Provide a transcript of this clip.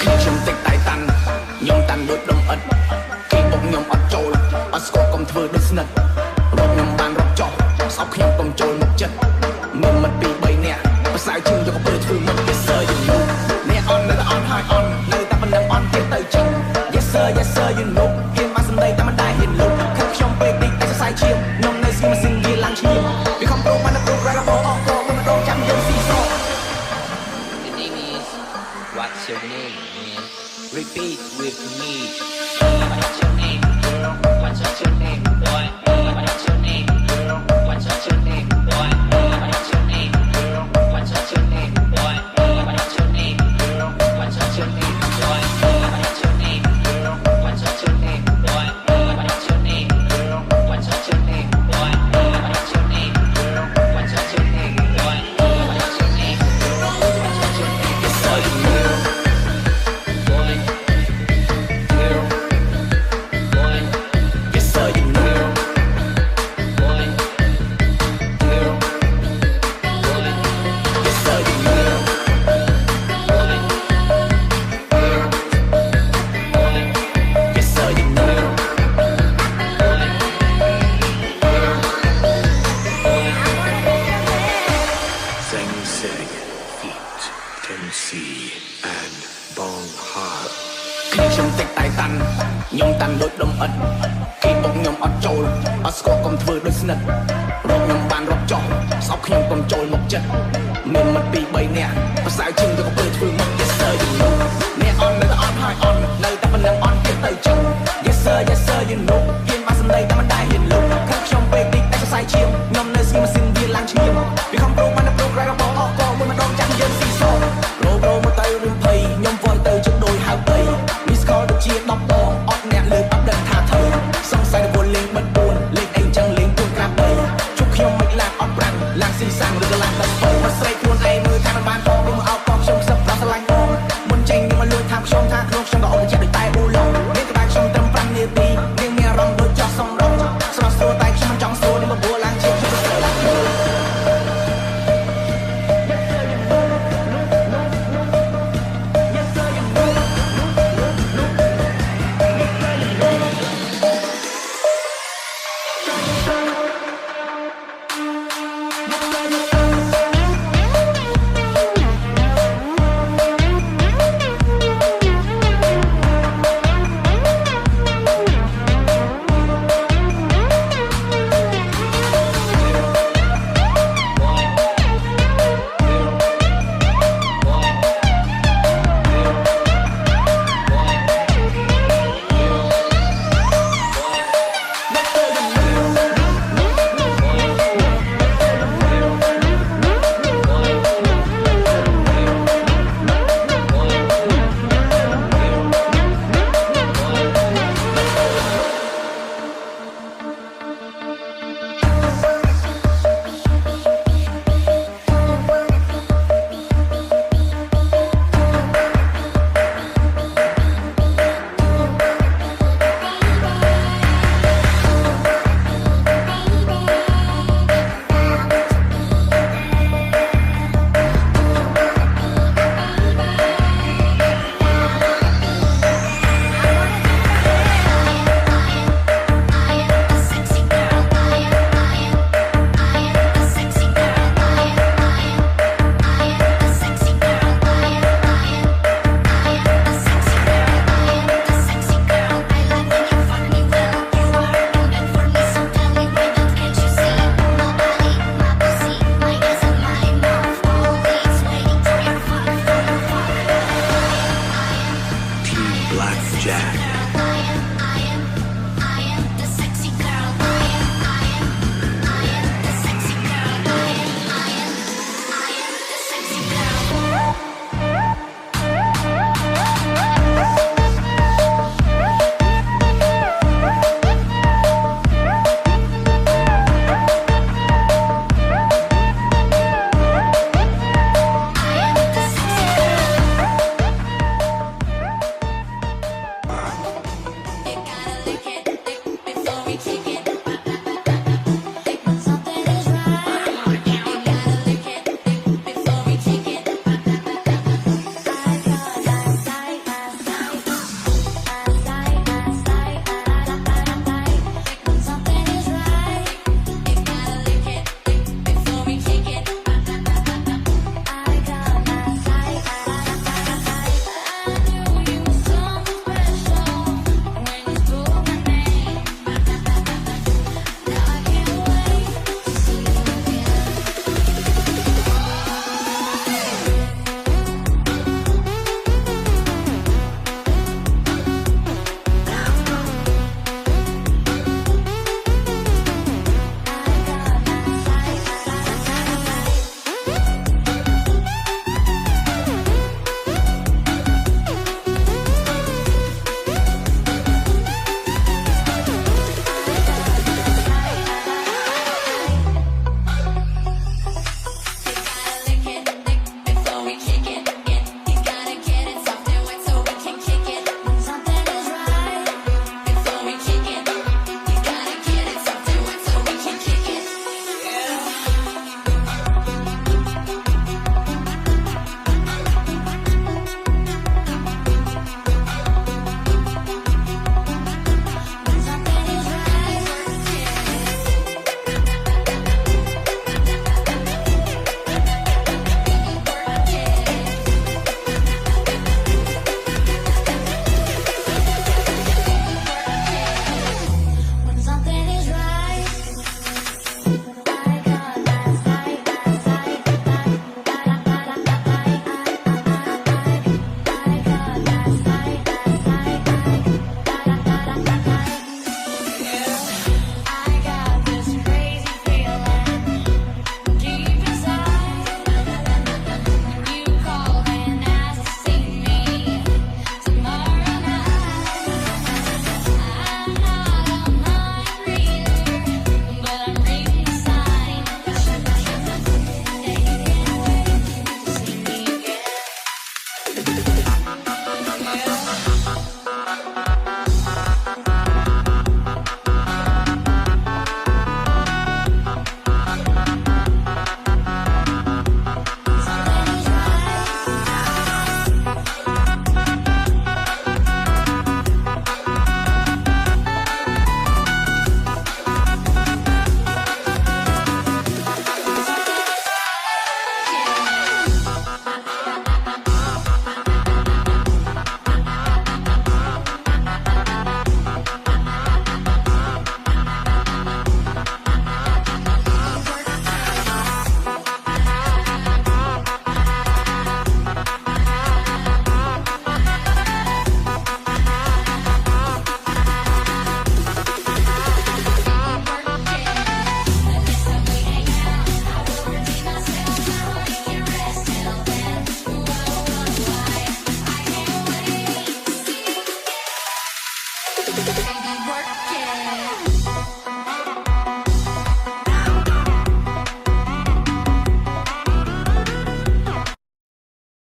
ខ្ញុំតិចតែតាន់ខ្ញុំតាន់ដូចដុំឥតគេបុកខ្ញុំអត់ចូលអត់ស្គាល់កុំធ្វើដូចស្និទ្ធរកខ្ញុំបានរកចោះស្អប់ខ្ញុំកុំចូលមកចិត្តមានមិត្តពីរ3នាក់ប្រសើរជាងយកទៅធ្វើមិន Yes sir you know អ្នកអន់នៅតែអន់ហើយអន់នៅតែប៉ុណ្្នឹងអន់ទៀតទៅចឹង Yes sir you know គេមកសម្ដីតែមិនដែរហ៊ានលុបខឹកខ្ញុំពេកនេះតែសរសៃឈាមខ្ញុំនៅស្គីម៉ាស៊ីនវាឡើងឈាមវាខំប្រោបានតែប្រោរ៉ាបអស់ក៏មិនរងចាំយើងស៊ីស The name is What's your name, man? Repeat with me. What's your name, girl? What's your name, boy? What's your name, girl? What's your name, boy? What's your name, girl? What's your name, boy? What's your name, girl? What's your name, boy? What's your name, girl? What's your name, boy? What's your name, girl? What's your name, boy? What's your name, girl? What's your name, boy? What's your name, girl? What's your name? Yes sir you know Boy, girl, boy, Yes sir you know boy, girl, boy, Yes sir you know boy, girl, boy, Yes sir you know Sing Sing feat MC and Bong Hard ខ្ញុំតិចតែតាន់ខ្ញុំតាន់ដូចដុំឥតគេបុកខ្ញុំអត់ចូលអត់ស្គាល់កុំធ្វើដូចស្និទ្ធរកខ្ញុំបានរកចោះស្អប់ខ្ញុំកុំចូលមកចិត្តមានមិត្តពីរ3នាក់ប្រសើរជាងយកទៅធ្វើ